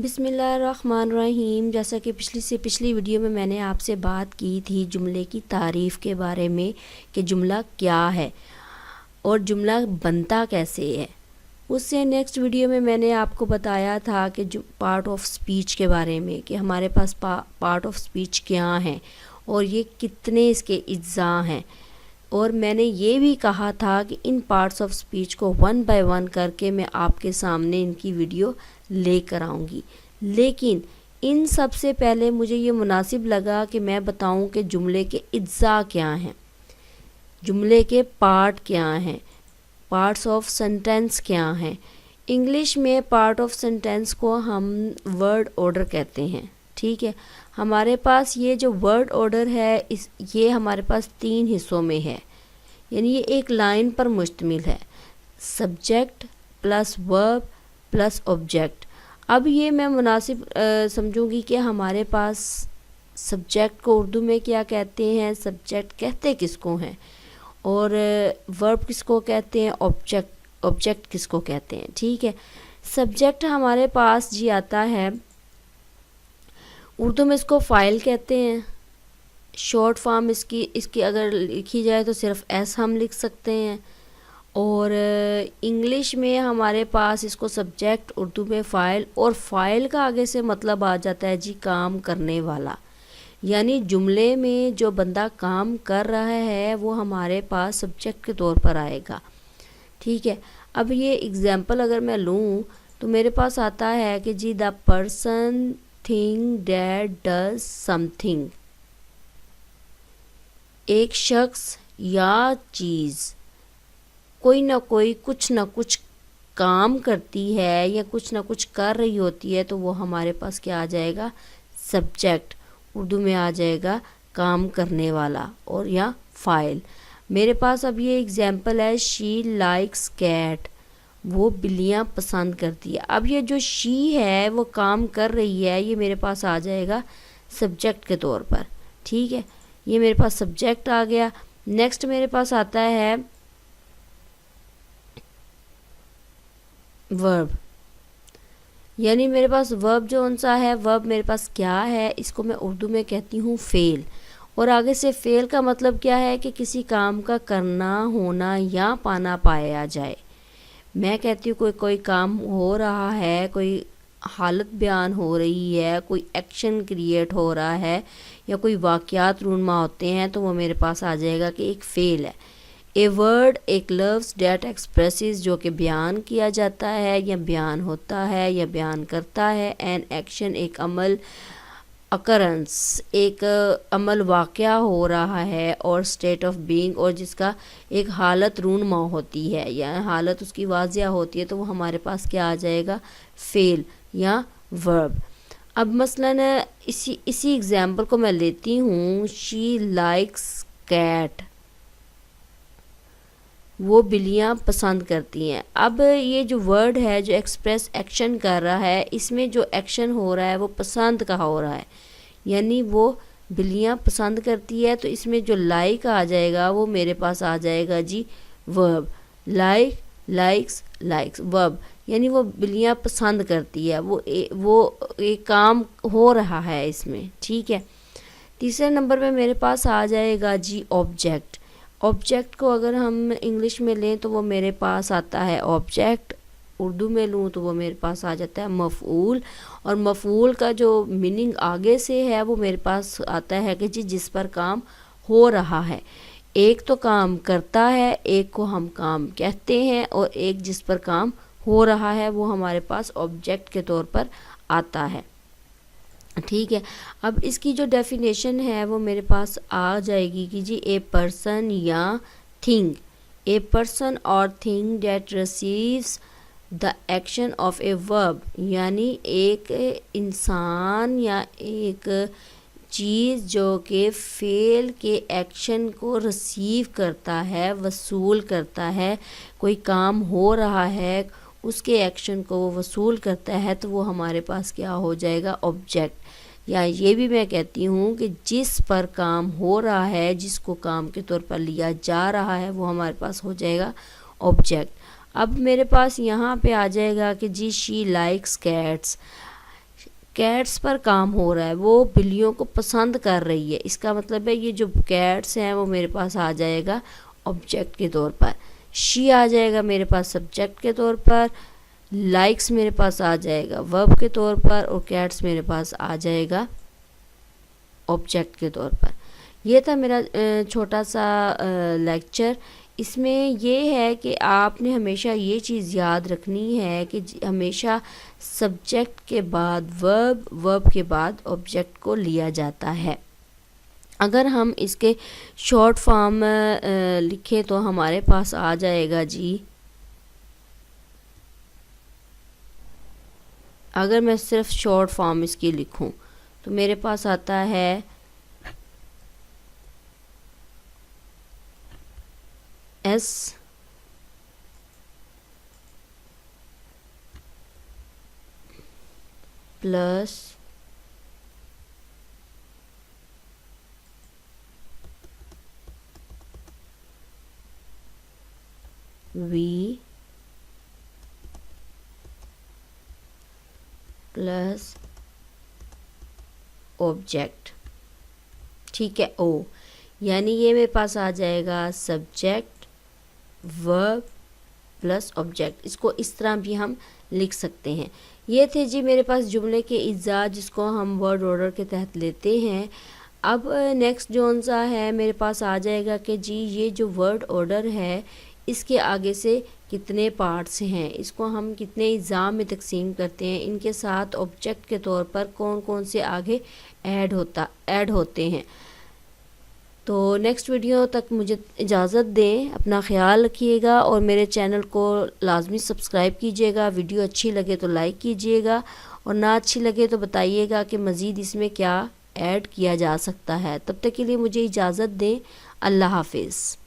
बिस्मिल्लाहिर्रहमानिर्रहीम। जैसा कि पिछली वीडियो में मैंने आपसे बात की थी जुमले की तारीफ़ के बारे में कि जुमला क्या है और जुमला बनता कैसे है। उससे नेक्स्ट वीडियो में मैंने आपको बताया था कि जो पार्ट ऑफ स्पीच के बारे में कि हमारे पास पार्ट ऑफ स्पीच क्या हैं और ये कितने इसके अज्जा हैं। और मैंने ये भी कहा था कि इन पार्ट्स ऑफ स्पीच को वन बाय वन करके मैं आपके सामने इनकी वीडियो लेकर आऊँगी। लेकिन इन सब से पहले मुझे ये मुनासिब लगा कि मैं बताऊं कि जुमले के अज्जा क्या हैं, जुमले के पार्ट क्या हैं, पार्ट्स ऑफ सेंटेंस क्या हैं। इंग्लिश में पार्ट ऑफ सेंटेंस को हम वर्ड ऑर्डर कहते हैं। ठीक है, हमारे पास ये जो वर्ड ऑर्डर है ये हमारे पास 3 हिस्सों में है, यानी ये एक लाइन पर मुश्तमिल है, subject plus verb plus object. अब ये मैं मुनासिब समझूंगी कि हमारे पास सब्जेक्ट को उर्दू में क्या कहते हैं, सब्जेक्ट कहते किसको हैं, और वर्ब किसको कहते हैं, ऑब्जेक्ट किसको कहते हैं। ठीक है, सब्जेक्ट हमारे पास जी आता है, उर्दू में इसको फ़ाइल कहते हैं। शॉर्ट फॉर्म इसकी अगर लिखी जाए तो सिर्फ एस हम लिख सकते हैं। और इंग्लिश में हमारे पास इसको सब्जेक्ट, उर्दू में फ़ाइल, और फ़ाइल का आगे से मतलब आ जाता है जी काम करने वाला, यानी जुमले में जो बंदा काम कर रहा है वो हमारे पास सब्जेक्ट के तौर पर आएगा। ठीक है, अब ये एग्ज़ाम्पल अगर मैं लूँ तो मेरे पास आता है कि जी the person thing that does something, एक शख्स या चीज़ कोई ना कोई कुछ ना कुछ काम करती है या कुछ ना कुछ कर रही होती है, तो वो हमारे पास क्या आ जाएगा, सब्जेक्ट, उर्दू में आ जाएगा काम करने वाला और या फ़ाइल। मेरे पास अब ये एग्ज़ाम्पल है, शी लाइक्स कैट, वो बिल्लियाँ पसंद करती है। अब ये जो शी है वो काम कर रही है, ये मेरे पास आ जाएगा सब्जेक्ट के तौर पर। ठीक है, ये मेरे पास सब्जेक्ट आ गया। नेक्स्ट मेरे पास आता है वर्ब, यानी मेरे पास वर्ब जो उनसा है, वर्ब मेरे पास क्या है, इसको मैं उर्दू में कहती हूँ फेल। और आगे से फेल का मतलब क्या है कि किसी काम का करना, होना या पाना पाया जाए। मैं कहती हूँ कोई काम हो रहा है, कोई हालत बयान हो रही है, कोई एक्शन क्रिएट हो रहा है या कोई वाक़यात रूनमा होते हैं, तो वो मेरे पास आ जाएगा कि एक फ़ेल है। ए वर्ड एक लफ्ज़ डेट एक्सप्रेसेस, जो कि बयान किया जाता है या बयान होता है या बयान करता है। एन एक्शन एक अमल, अकरेंस एक अमल वाक़या हो रहा है, और स्टेट ऑफ बीइंग, और जिसका एक हालत रूनमा होती है या हालत उसकी वाज़िया होती है, तो वो हमारे पास क्या आ जाएगा, फ़ेल या वर्ब। अब मसलन इसी एग्ज़ाम्पल को मैं लेती हूँ, शी लाइक्स कैट, वो बिल्लियाँ पसंद करती हैं। अब ये जो वर्ड है जो एक्सप्रेस एक्शन कर रहा है, इसमें जो एक्शन हो रहा है वो पसंद का हो रहा है, यानी वो बिल्लियाँ पसंद करती है, तो इसमें जो लाइक आ जाएगा वो मेरे पास आ जाएगा जी verb. Like, likes, likes, verb, यानी वो बिल्लियाँ पसंद करती है, वो एक काम हो रहा है इसमें। ठीक है, तीसरे नंबर पे मेरे पास आ जाएगा जी ऑब्जेक्ट। ऑब्जेक्ट को अगर हम इंग्लिश में लें तो वो मेरे पास आता है ऑब्जेक्ट, उर्दू में लूँ तो वो मेरे पास आ जाता है मफ़ऊल। और मफ़ऊल का जो मीनिंग आगे से है वो मेरे पास आता है कि जी जिस पर काम हो रहा है। एक तो काम करता है, एक को हम काम कहते हैं, और एक जिस पर काम हो रहा है वो हमारे पास ऑब्जेक्ट के तौर पर आता है। ठीक है, अब इसकी जो डेफिनेशन है वो मेरे पास आ जाएगी कि जी ए पर्सन या थिंग, ए पर्सन और thing date receives the action of a verb, यानी एक इंसान या एक चीज़ जो कि फ़ेल के एक्शन को रिसीव करता है, वसूल करता है, कोई काम हो रहा है उसके एक्शन को वो वसूल करता है, तो वो हमारे पास क्या हो जाएगा, ऑब्जेक्ट। या ये भी मैं कहती हूँ कि जिस पर काम हो रहा है, जिसको काम के तौर पर लिया जा रहा है, वो हमारे पास हो जाएगा ऑब्जेक्ट। अब मेरे पास यहाँ पे आ जाएगा कि जी शी लाइक्स कैट्स, कैट्स पर काम हो रहा है, वो बिल्लियों को पसंद कर रही है। इसका मतलब है ये जो कैट्स हैं वो मेरे पास आ जाएगा ऑब्जेक्ट के तौर पर, शी आ जाएगा मेरे पास सब्जेक्ट के तौर पर, लाइक्स मेरे पास आ जाएगा वर्ब के तौर पर, और कैट्स मेरे पास आ जाएगा ऑब्जेक्ट के तौर पर। ये था मेरा छोटा सा लेक्चर। इसमें ये है कि आपने हमेशा ये चीज़ याद रखनी है कि हमेशा सब्जेक्ट के बाद वर्ब, वर्ब के बाद ऑब्जेक्ट को लिया जाता है। अगर हम इसके शॉर्ट फॉर्म लिखें तो हमारे पास आ जाएगा जी, अगर मैं सिर्फ शॉर्ट फॉर्म इसकी लिखूं तो मेरे पास आता है S plus V plus object, ठीक है, ओ, यानी ये मेरे पास आ जाएगा सब्जेक्ट वर्ब प्लस ऑब्जेक्ट। इसको इस तरह भी हम लिख सकते हैं। ये थे जी मेरे पास जुमले के इज़्ज़ा जिसको हम वर्ड ऑर्डर के तहत लेते हैं। अब नेक्स्ट जोन सा है मेरे पास आ जाएगा कि जी ये जो वर्ड ऑर्डर है इसके आगे से कितने पार्ट्स हैं, इसको हम कितने इज़्ज़ा में तकसीम करते हैं, इनके साथ ऑब्जेक्ट के तौर पर कौन कौन से आगे ऐड होते हैं। तो नेक्स्ट वीडियो तक मुझे इजाज़त दें, अपना ख्याल रखिएगा और मेरे चैनल को लाजमी सब्सक्राइब कीजिएगा। वीडियो अच्छी लगे तो लाइक कीजिएगा और ना अच्छी लगे तो बताइएगा कि मज़ीद इसमें क्या ऐड किया जा सकता है। तब तक के लिए मुझे इजाज़त दें। अल्लाह हाफिज़।